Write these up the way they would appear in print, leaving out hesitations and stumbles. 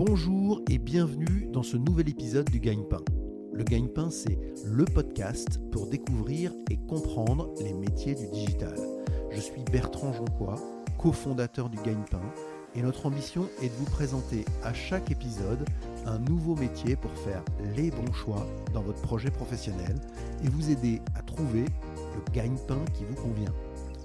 Bonjour et bienvenue dans ce nouvel épisode du Gagne-Pain. Le Gagne-Pain, c'est le podcast pour découvrir et comprendre les métiers du digital. Je suis Bertrand Jonquois, cofondateur du Gagne-Pain, et notre ambition est de vous présenter à chaque épisode un nouveau métier pour faire les bons choix dans votre projet professionnel et vous aider à trouver le gagne-pain qui vous convient.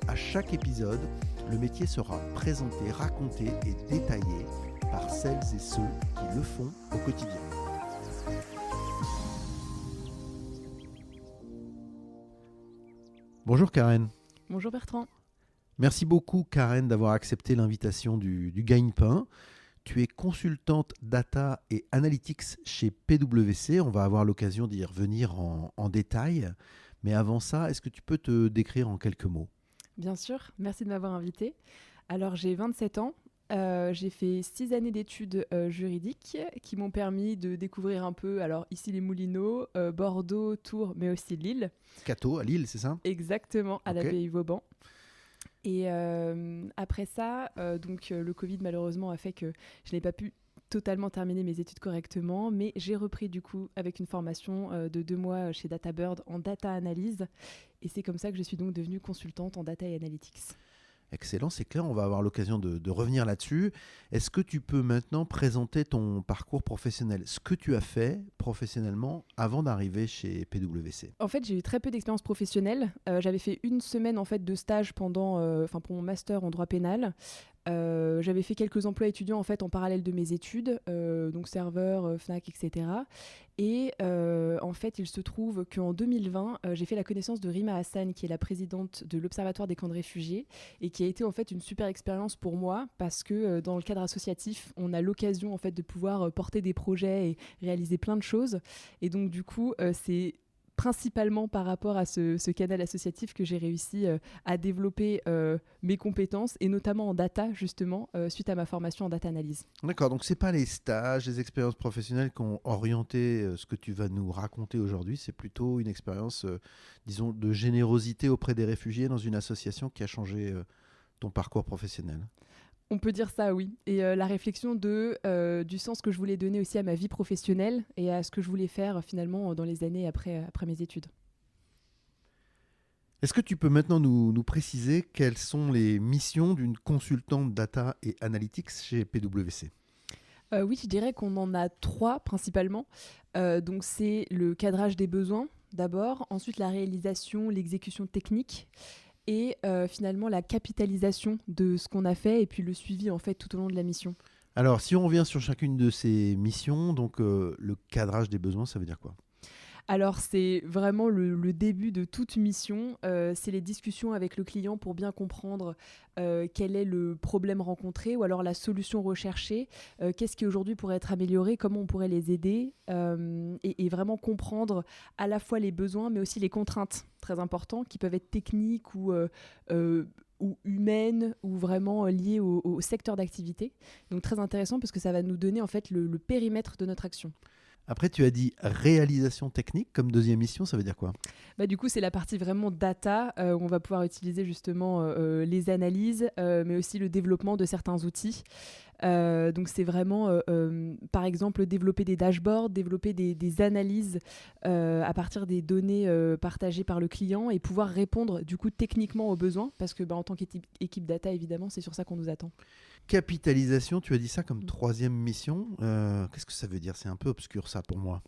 À chaque épisode, le métier sera présenté, raconté et détaillé par celles et ceux qui le font au quotidien. Bonjour Karen. Bonjour Bertrand. Merci beaucoup Karen d'avoir accepté l'invitation du Gagne-Pain. Tu es consultante data et analytics chez PwC. On va avoir l'occasion d'y revenir en détail. Mais avant ça, est-ce que tu peux te décrire en quelques mots ? Bien sûr, merci de m'avoir invité. Alors j'ai 27 ans. J'ai fait 6 années d'études juridiques qui m'ont permis de découvrir un peu, alors ici les Moulineaux, Bordeaux, Tours, mais aussi Lille. Cato à Lille, c'est ça ? Exactement, à Okay. l'abbaye Vauban. Et après ça, le Covid malheureusement a fait que je n'ai pas pu totalement terminer mes études correctement, mais j'ai repris du coup avec une formation de 2 mois chez DataBird en data analyse. Et c'est comme ça que je suis donc devenue consultante en data et analytics. Excellent, c'est clair, on va avoir l'occasion de revenir là-dessus. Est-ce que tu peux maintenant présenter ton parcours professionnel, ce que tu as fait professionnellement avant d'arriver chez PwC ? En fait, j'ai eu très peu d'expérience professionnelle. J'avais fait 1 semaine en fait de stage pour mon master en droit pénal. J'avais fait quelques emplois étudiants en fait en parallèle de mes études, donc serveur, Fnac, etc. Et en fait, il se trouve qu'en 2020, j'ai fait la connaissance de Rima Hassan, qui est la présidente de l'Observatoire des camps de réfugiés, et qui a été en fait une super expérience pour moi parce que dans le cadre associatif, on a l'occasion en fait de pouvoir porter des projets et réaliser plein de choses. Et donc du coup, c'est principalement par rapport à ce canal associatif que j'ai réussi à développer mes compétences, et notamment en data, justement, suite à ma formation en data analyse. D'accord, donc ce n'est pas les stages, les expériences professionnelles qui ont orienté ce que tu vas nous raconter aujourd'hui, c'est plutôt une expérience, disons, de générosité auprès des réfugiés dans une association qui a changé ton parcours professionnel. On peut dire ça, oui. Et la réflexion du sens que je voulais donner aussi à ma vie professionnelle et à ce que je voulais faire finalement dans les années après mes études. Est-ce que tu peux maintenant nous préciser quelles sont les missions d'une consultante data et analytics chez PwC ? Oui, je dirais qu'on en a 3 principalement. Donc c'est le cadrage des besoins d'abord, ensuite la réalisation, l'exécution technique, et finalement la capitalisation de ce qu'on a fait et puis le suivi en fait tout au long de la mission. Alors, si on revient sur chacune de ces missions, donc le cadrage des besoins, ça veut dire quoi ? Alors c'est vraiment le début de toute mission, c'est les discussions avec le client pour bien comprendre quel est le problème rencontré ou alors la solution recherchée, qu'est-ce qui aujourd'hui pourrait être amélioré, comment on pourrait les aider, et vraiment comprendre à la fois les besoins mais aussi les contraintes, très importants, qui peuvent être techniques ou humaines ou vraiment liées au secteur d'activité. Donc très intéressant parce que ça va nous donner en fait le périmètre de notre action. Après, tu as dit réalisation technique comme deuxième mission, ça veut dire quoi ? Du coup, c'est la partie vraiment data où on va pouvoir utiliser justement les analyses, mais aussi le développement de certains outils. Donc, c'est vraiment, par exemple, développer des dashboards, développer des analyses à partir des données partagées par le client et pouvoir répondre du coup techniquement aux besoins parce que en tant qu'équipe data, évidemment, c'est sur ça qu'on nous attend. Capitalisation, tu as dit ça comme troisième mission. Qu'est-ce que ça veut dire ? C'est un peu obscur ça pour moi.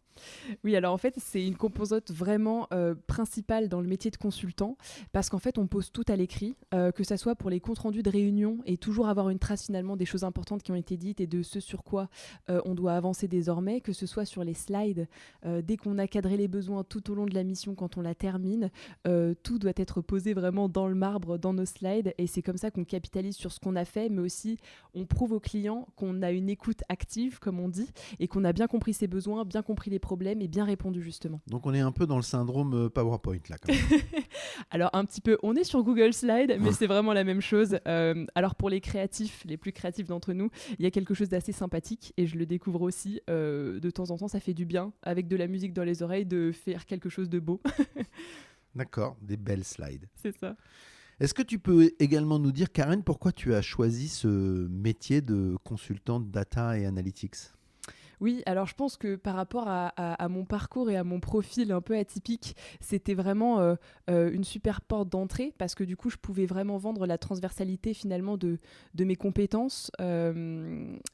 Oui, alors en fait, c'est une composante vraiment principale dans le métier de consultant parce qu'en fait, on pose tout à l'écrit, que ça soit pour les comptes rendus de réunion et toujours avoir une trace finalement des choses importantes qui ont été dites et de ce sur quoi on doit avancer désormais, que ce soit sur les slides, dès qu'on a cadré les besoins tout au long de la mission, quand on la termine, tout doit être posé vraiment dans le marbre, dans nos slides, et c'est comme ça qu'on capitalise sur ce qu'on a fait, mais aussi on prouve aux clients qu'on a une écoute active, comme on dit, et qu'on a bien compris ses besoins, bien compris les problèmes et bien répondu justement. Donc on est un peu dans le syndrome PowerPoint là quand même. Alors un petit peu, on est sur Google Slide, mais c'est vraiment la même chose. Alors pour les créatifs, les plus créatifs d'entre nous, il y a quelque chose d'assez sympathique et je le découvre aussi. De temps en temps, ça fait du bien, avec de la musique dans les oreilles, de faire quelque chose de beau. D'accord, des belles slides. C'est ça. Est-ce que tu peux également nous dire, Karen, pourquoi tu as choisi ce métier de consultante data et analytics ? Oui, alors je pense que par rapport à mon parcours et à mon profil un peu atypique, c'était vraiment une super porte d'entrée parce que du coup, je pouvais vraiment vendre la transversalité finalement de mes compétences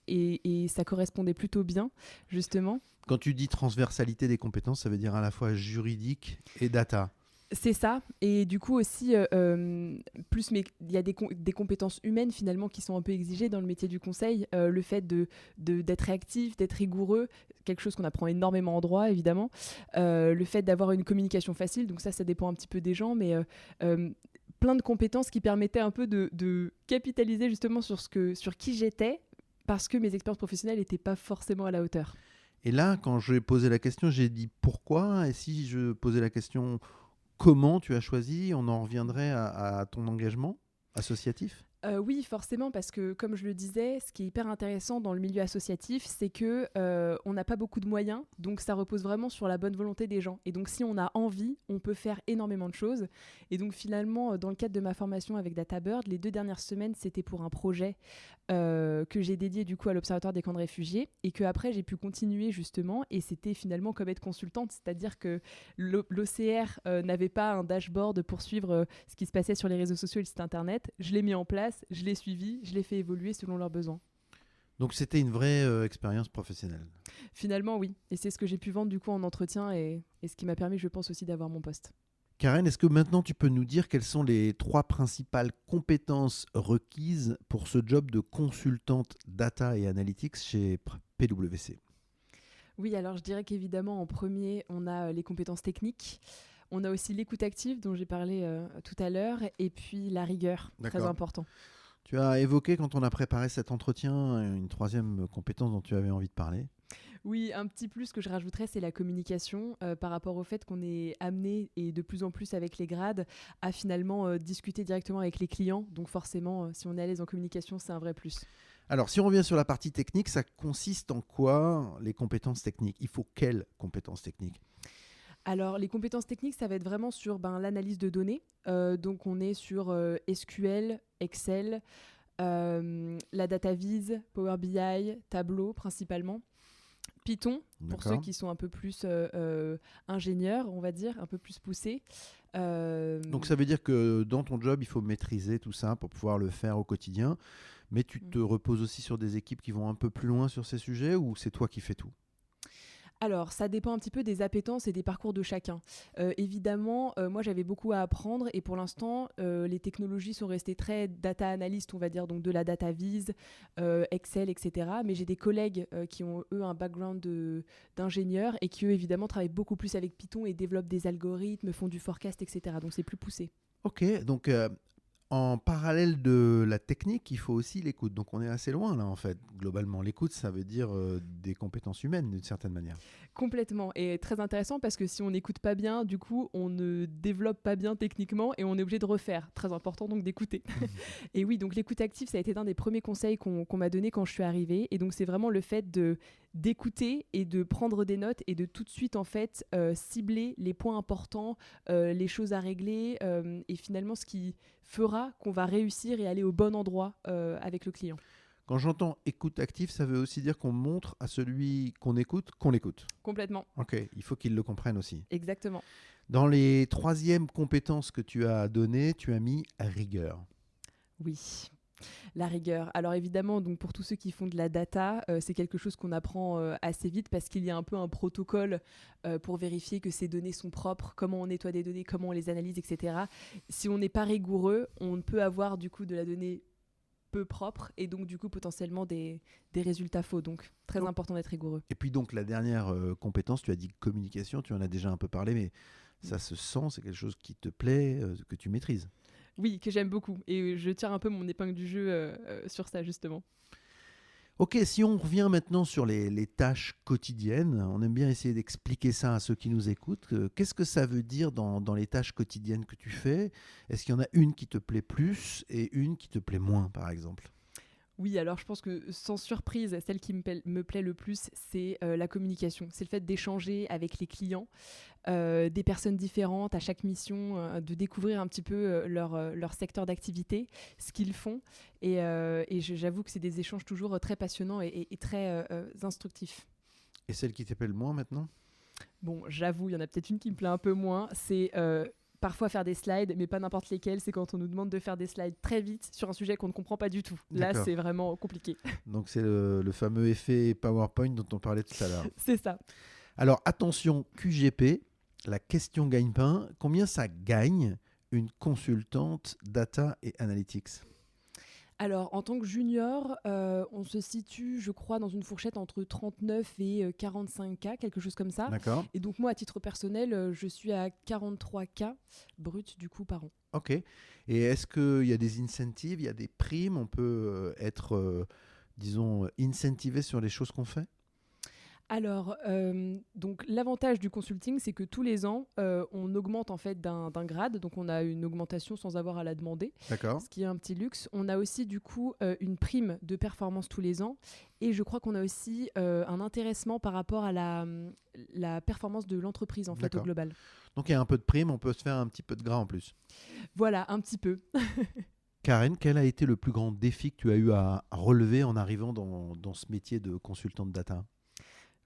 et ça correspondait plutôt bien, justement. Quand tu dis transversalité des compétences, ça veut dire à la fois juridique et data. C'est ça, et du coup aussi, plus mais il y a des compétences humaines finalement qui sont un peu exigées dans le métier du conseil. Le fait d'être réactif, d'être rigoureux, quelque chose qu'on apprend énormément en droit évidemment. Le fait d'avoir une communication facile, donc ça dépend un petit peu des gens, mais plein de compétences qui permettaient un peu de capitaliser justement sur qui j'étais, parce que mes expériences professionnelles n'étaient pas forcément à la hauteur. Et là, quand j'ai posé la question, j'ai dit pourquoi. Et si je posais la question comment tu as choisi, on en reviendrait à ton engagement associatif? Oui, forcément, parce que comme je le disais, ce qui est hyper intéressant dans le milieu associatif, c'est que on n'a pas beaucoup de moyens, donc ça repose vraiment sur la bonne volonté des gens. Et donc si on a envie, on peut faire énormément de choses. Et donc finalement, dans le cadre de ma formation avec DataBird, les 2 dernières semaines, c'était pour un projet que j'ai dédié du coup à l'Observatoire des camps de réfugiés et que après j'ai pu continuer justement. Et c'était finalement comme être consultante, c'est-à-dire que l'OCR n'avait pas un dashboard pour suivre ce qui se passait sur les réseaux sociaux et le site internet. Je l'ai mis en place. Je l'ai suivi, je l'ai fait évoluer selon leurs besoins. Donc c'était une vraie expérience professionnelle. Finalement, oui. Et c'est ce que j'ai pu vendre du coup en entretien et ce qui m'a permis, je pense, aussi d'avoir mon poste. Karen, est-ce que maintenant tu peux nous dire quelles sont les 3 principales compétences requises pour ce job de consultante data et analytics chez PwC? Oui, alors je dirais qu'évidemment, en premier, on a les compétences techniques. On a aussi l'écoute active dont j'ai parlé tout à l'heure et puis la rigueur, très important. Tu as évoqué quand on a préparé cet entretien une 3e compétence dont tu avais envie de parler. Oui, un petit plus que je rajouterais, c'est la communication par rapport au fait qu'on est amené, et de plus en plus avec les grades, à finalement discuter directement avec les clients. Donc forcément, si on est à l'aise en communication, c'est un vrai plus. Alors, si on revient sur la partie technique, ça consiste en quoi les compétences techniques? Il faut quelles compétences techniques? Alors, les compétences techniques, ça va être vraiment sur l'analyse de données. Donc, on est sur SQL, Excel, la data vise, Power BI, Tableau principalement. Python, pour ceux qui sont un peu plus ingénieurs, on va dire, un peu plus poussés. Donc, ça veut dire que dans ton job, il faut maîtriser tout ça pour pouvoir le faire au quotidien. Mais tu te reposes aussi sur des équipes qui vont un peu plus loin sur ces sujets ou c'est toi qui fais tout? Alors, ça dépend un petit peu des appétences et des parcours de chacun. Évidemment, moi, j'avais beaucoup à apprendre et pour l'instant, les technologies sont restées très data analyst, on va dire, donc de la data vise, Excel, etc. Mais j'ai des collègues qui ont, eux, un background d'ingénieurs et qui, eux, évidemment, travaillent beaucoup plus avec Python et développent des algorithmes, font du forecast, etc. Donc, c'est plus poussé. Ok, donc en parallèle de la technique, il faut aussi l'écoute. Donc on est assez loin là en fait, globalement. L'écoute, ça veut dire des compétences humaines d'une certaine manière. Complètement. Et très intéressant parce que si on n'écoute pas bien, du coup, on ne développe pas bien techniquement et on est obligé de refaire. Très important donc d'écouter. Et oui, donc l'écoute active, ça a été un des premiers conseils qu'on m'a donné quand je suis arrivée. Et donc c'est vraiment le fait d'écouter et de prendre des notes et de tout de suite en fait cibler les points importants, les choses à régler et finalement ce qui fera qu'on va réussir et aller au bon endroit avec le client. Quand j'entends écoute active, ça veut aussi dire qu'on montre à celui qu'on l'écoute. Complètement. Ok, il faut qu'il le comprenne aussi. Exactement. Dans les 3e compétences que tu as données, tu as mis rigueur. Oui. La rigueur. Alors évidemment, donc pour tous ceux qui font de la data, c'est quelque chose qu'on apprend assez vite parce qu'il y a un peu un protocole pour vérifier que ces données sont propres, comment on nettoie des données, comment on les analyse, etc. Si on n'est pas rigoureux, on peut avoir du coup de la donnée peu propre et donc du coup potentiellement des résultats faux. Donc très important d'être rigoureux. Et puis donc la dernière compétence, tu as dit communication, tu en as déjà un peu parlé, mais ça se sent, c'est quelque chose qui te plaît, que tu maîtrises. Oui, que j'aime beaucoup. Et je tire un peu mon épingle du jeu sur ça, justement. Ok, si on revient maintenant sur les tâches quotidiennes, on aime bien essayer d'expliquer ça à ceux qui nous écoutent. Qu'est-ce que ça veut dire dans les tâches quotidiennes que tu fais? Est-ce qu'il y en a une qui te plaît plus et une qui te plaît moins, par exemple? Oui, alors je pense que sans surprise, celle qui me plaît le plus, c'est la communication. C'est le fait d'échanger avec les clients, des personnes différentes à chaque mission, de découvrir un petit peu leur secteur d'activité, ce qu'ils font. Et j'avoue que c'est des échanges toujours très passionnants et très instructifs. Et celle qui t'appelle moins maintenant? Bon, j'avoue, il y en a peut-être une qui me plaît un peu moins. C'est parfois faire des slides, mais pas n'importe lesquels. C'est quand on nous demande de faire des slides très vite sur un sujet qu'on ne comprend pas du tout. Là, D'accord. c'est vraiment compliqué. Donc c'est le fameux effet PowerPoint dont on parlait tout à l'heure. C'est ça. Alors attention, QGP, la question gagne-pain. Combien ça gagne une consultante data et analytics? Alors, en tant que junior, on se situe, je crois, dans une fourchette entre 39 et 45K, quelque chose comme ça. D'accord. Et donc, moi, à titre personnel, je suis à 43K brut, du coup, par an. Ok. Et est-ce qu'il y a des incentives, il y a des primes? On peut être, disons, incentivé sur les choses qu'on fait? Alors, donc l'avantage du consulting, c'est que tous les ans, on augmente en fait d'un grade, donc on a une augmentation sans avoir à la demander, D'accord. ce qui est un petit luxe. On a aussi du coup une prime de performance tous les ans, et je crois qu'on a aussi un intéressement par rapport à la performance de l'entreprise en fait au D'accord. global. Donc il y a un peu de prime, on peut se faire un petit peu de gras en plus. Voilà, un petit peu. Karen, quel a été le plus grand défi que tu as eu à relever en arrivant dans ce métier de consultante data?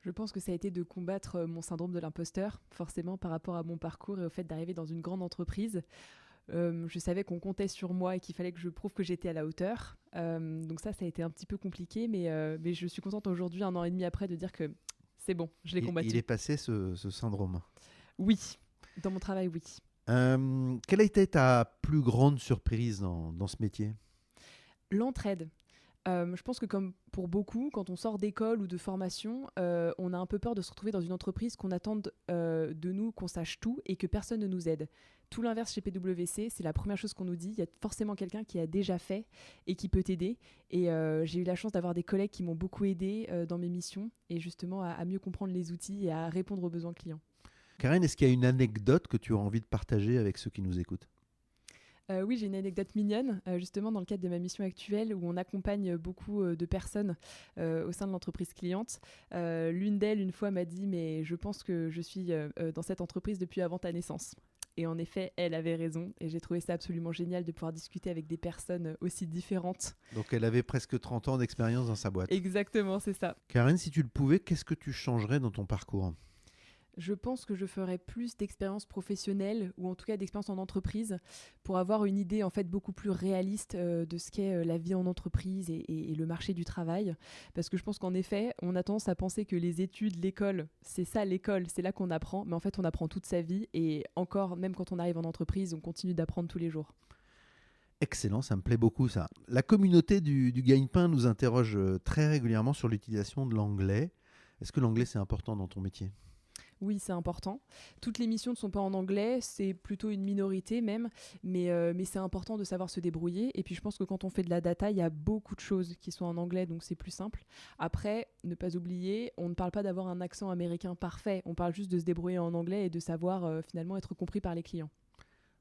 Je pense que ça a été de combattre mon syndrome de l'imposteur, forcément par rapport à mon parcours et au fait d'arriver dans une grande entreprise. Je savais qu'on comptait sur moi et qu'il fallait que je prouve que j'étais à la hauteur. Donc ça a été un petit peu compliqué, mais je suis contente aujourd'hui, 1 an et demi après, de dire que c'est bon, je l'ai combattu. Il est passé ce syndrome. Oui, dans mon travail, oui. Quelle a été ta plus grande surprise dans ce métier? L'entraide. Je pense que comme pour beaucoup, quand on sort d'école ou de formation, on a un peu peur de se retrouver dans une entreprise qu'on attende de nous, qu'on sache tout et que personne ne nous aide. Tout l'inverse chez PwC, c'est la première chose qu'on nous dit. Il y a forcément quelqu'un qui a déjà fait et qui peut t'aider. Et j'ai eu la chance d'avoir des collègues qui m'ont beaucoup aidé dans mes missions et justement à mieux comprendre les outils et à répondre aux besoins clients. Karen, est-ce qu'il y a une anecdote que tu as envie de partager avec ceux qui nous écoutent? Oui, j'ai une anecdote mignonne, justement dans le cadre de ma mission actuelle où on accompagne beaucoup de personnes au sein de l'entreprise cliente. L'une d'elles, une fois, m'a dit « mais je pense que je suis dans cette entreprise depuis avant ta naissance ». Et en effet, elle avait raison et j'ai trouvé ça absolument génial de pouvoir discuter avec des personnes aussi différentes. Donc elle avait presque 30 ans d'expérience dans sa boîte. Exactement, c'est ça. Karen, si tu le pouvais, qu'est-ce que tu changerais dans ton parcours? Je pense que je ferais plus d'expériences professionnelles ou en tout cas d'expériences en entreprise pour avoir une idée en fait beaucoup plus réaliste de ce qu'est la vie en entreprise et le marché du travail. Parce que je pense qu'en effet, on a tendance à penser que les études, l'école, c'est ça l'école, c'est là qu'on apprend. Mais en fait, on apprend toute sa vie et encore, même quand on arrive en entreprise, on continue d'apprendre tous les jours. Excellent, ça me plaît beaucoup ça. La communauté du gagne-pain nous interroge très régulièrement sur l'utilisation de l'anglais. Est-ce que l'anglais c'est important dans ton métier? Oui, c'est important. Toutes les missions ne sont pas en anglais, c'est plutôt une minorité même, mais c'est important de savoir se débrouiller. Et puis je pense que quand on fait de la data, il y a beaucoup de choses qui sont en anglais, donc c'est plus simple. Après, ne pas oublier, on ne parle pas d'avoir un accent américain parfait, on parle juste de se débrouiller en anglais et de savoir finalement être compris par les clients.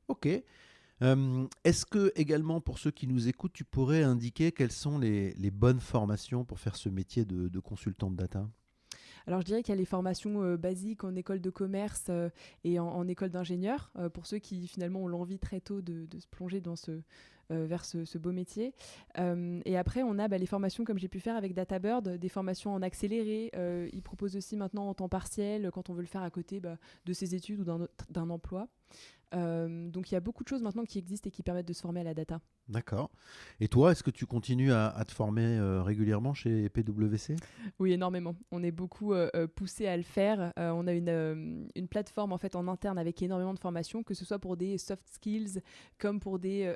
Ok. Est-ce que également pour ceux qui nous écoutent, tu pourrais indiquer quelles sont les bonnes formations pour faire ce métier de consultant de data? Alors je dirais qu'il y a les formations basiques en école de commerce et en école d'ingénieur, pour ceux qui finalement ont l'envie très tôt de se plonger vers ce beau métier. Et après, on a les formations comme j'ai pu faire avec DataBird, des formations en accéléré. Ils proposent aussi maintenant en temps partiel, quand on veut le faire à côté de ses études ou d'un emploi. Donc il y a beaucoup de choses maintenant qui existent et qui permettent de se former à la data. D'accord. Et toi, est-ce que tu continues à te former régulièrement chez PwC? Oui, énormément. On est beaucoup poussé à le faire. On a une plateforme en fait en interne avec énormément de formations, que ce soit pour des soft skills comme pour des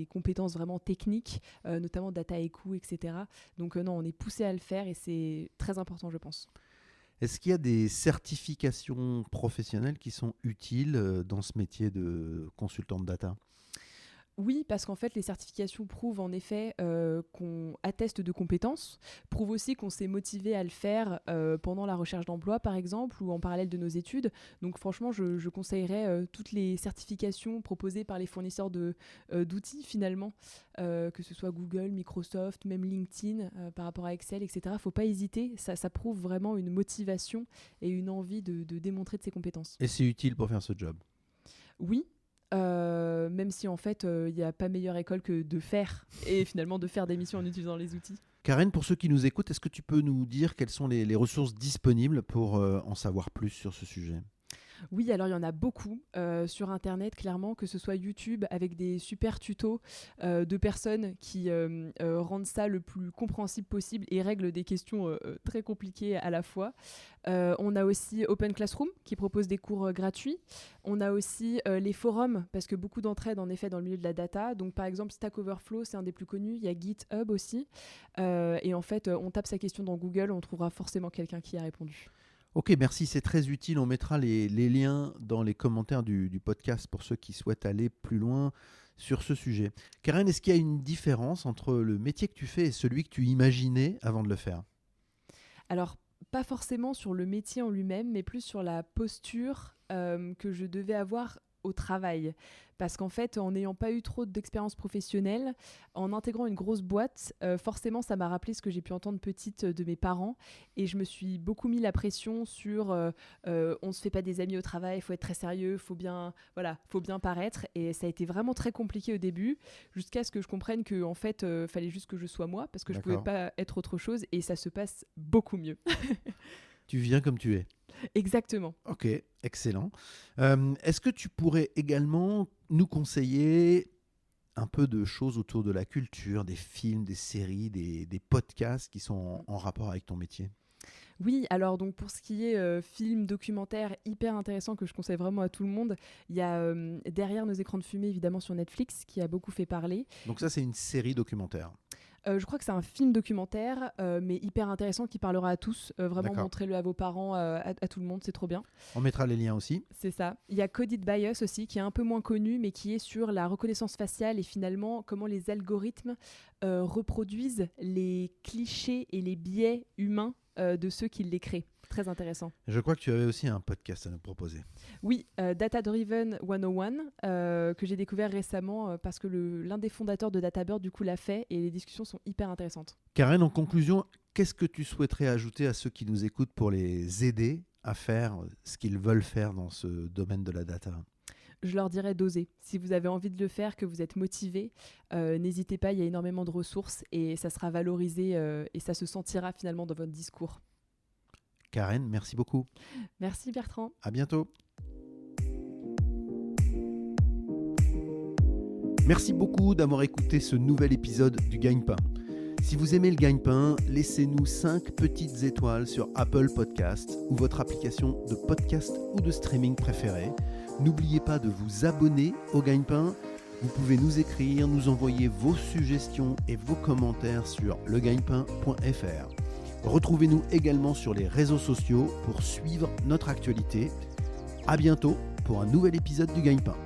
compétences vraiment techniques, notamment data EQ, etc. Donc non, on est poussé à le faire et c'est très important, je pense. Est-ce qu'il y a des certifications professionnelles qui sont utiles dans ce métier de consultant de data? Oui, parce qu'en fait, les certifications prouvent en effet qu'on atteste de compétences, prouvent aussi qu'on s'est motivé à le faire pendant la recherche d'emploi, par exemple, ou en parallèle de nos études. Donc franchement, je conseillerais toutes les certifications proposées par les fournisseurs d'outils, finalement, que ce soit Google, Microsoft, même LinkedIn, par rapport à Excel, etc. Il ne faut pas hésiter, ça prouve vraiment une motivation et une envie de démontrer de ses compétences. Et c'est utile pour faire ce job? Oui. Même si en fait il n'y a pas meilleure école que de faire et finalement de faire des missions en utilisant les outils. Karen, pour ceux qui nous écoutent, est-ce que tu peux nous dire quelles sont les ressources disponibles pour en savoir plus sur ce sujet ? Oui, alors il y en a beaucoup sur Internet, clairement, que ce soit YouTube avec des super tutos de personnes qui rendent ça le plus compréhensible possible et règlent des questions très compliquées à la fois. On a aussi Open Classroom qui propose des cours gratuits. On a aussi les forums, parce que beaucoup d'entraide en effet dans le milieu de la data. Donc par exemple Stack Overflow, c'est un des plus connus. Il y a GitHub aussi. Et en fait, on tape sa question dans Google, on trouvera forcément quelqu'un qui a répondu. Ok, merci, c'est très utile. On mettra les liens dans les commentaires du podcast pour ceux qui souhaitent aller plus loin sur ce sujet. Karen, est-ce qu'il y a une différence entre le métier que tu fais et celui que tu imaginais avant de le faire ? Alors, pas forcément sur le métier en lui-même, mais plus sur la posture que je devais avoir au travail. Parce qu'en fait, en n'ayant pas eu trop d'expérience professionnelle, en intégrant une grosse boîte, forcément, ça m'a rappelé ce que j'ai pu entendre petite de mes parents. Et je me suis beaucoup mis la pression sur on ne se fait pas des amis au travail, il faut être très sérieux, faut bien paraître. Et ça a été vraiment très compliqué au début, jusqu'à ce que je comprenne qu'en fait, fallait juste que je sois moi, parce que je ne pouvais pas être autre chose. Et ça se passe beaucoup mieux. Tu viens comme tu es. Exactement. Ok, excellent. Est-ce que tu pourrais également nous conseiller un peu de choses autour de la culture, des films, des séries, des podcasts qui sont en rapport avec ton métier ? Oui, alors donc pour ce qui est film, documentaire hyper intéressant que je conseille vraiment à tout le monde, il y a Derrière nos écrans de fumée évidemment sur Netflix qui a beaucoup fait parler. Donc ça c'est une série documentaire. Je crois que c'est un film documentaire, mais hyper intéressant qui parlera à tous. Vraiment, D'accord. montrez-le à vos parents, à tout le monde, c'est trop bien. On mettra les liens aussi. C'est ça. Il y a Coded Bias aussi, qui est un peu moins connu, mais qui est sur la reconnaissance faciale et finalement comment les algorithmes reproduisent les clichés et les biais humains de ceux qui les créent. Très intéressant. Je crois que tu avais aussi un podcast à nous proposer. Oui, Data Driven 101, que j'ai découvert récemment parce que l'un des fondateurs de DataBird du coup l'a fait et les discussions sont hyper intéressantes. Karen, en conclusion, qu'est-ce que tu souhaiterais ajouter à ceux qui nous écoutent pour les aider à faire ce qu'ils veulent faire dans ce domaine de la data ? Je leur dirais d'oser. Si vous avez envie de le faire, que vous êtes motivé, n'hésitez pas, il y a énormément de ressources et ça sera valorisé et ça se sentira finalement dans votre discours. Karen, merci beaucoup. Merci Bertrand. À bientôt. Merci beaucoup d'avoir écouté ce nouvel épisode du Gagne-Pain. Si vous aimez le Gagne-Pain, laissez-nous 5 petites étoiles sur Apple Podcasts ou votre application de podcast ou de streaming préférée. N'oubliez pas de vous abonner au Gagne-Pain. Vous pouvez nous écrire, nous envoyer vos suggestions et vos commentaires sur legagnepain.fr. Retrouvez-nous également sur les réseaux sociaux pour suivre notre actualité. À bientôt pour un nouvel épisode du Gagne-Pain.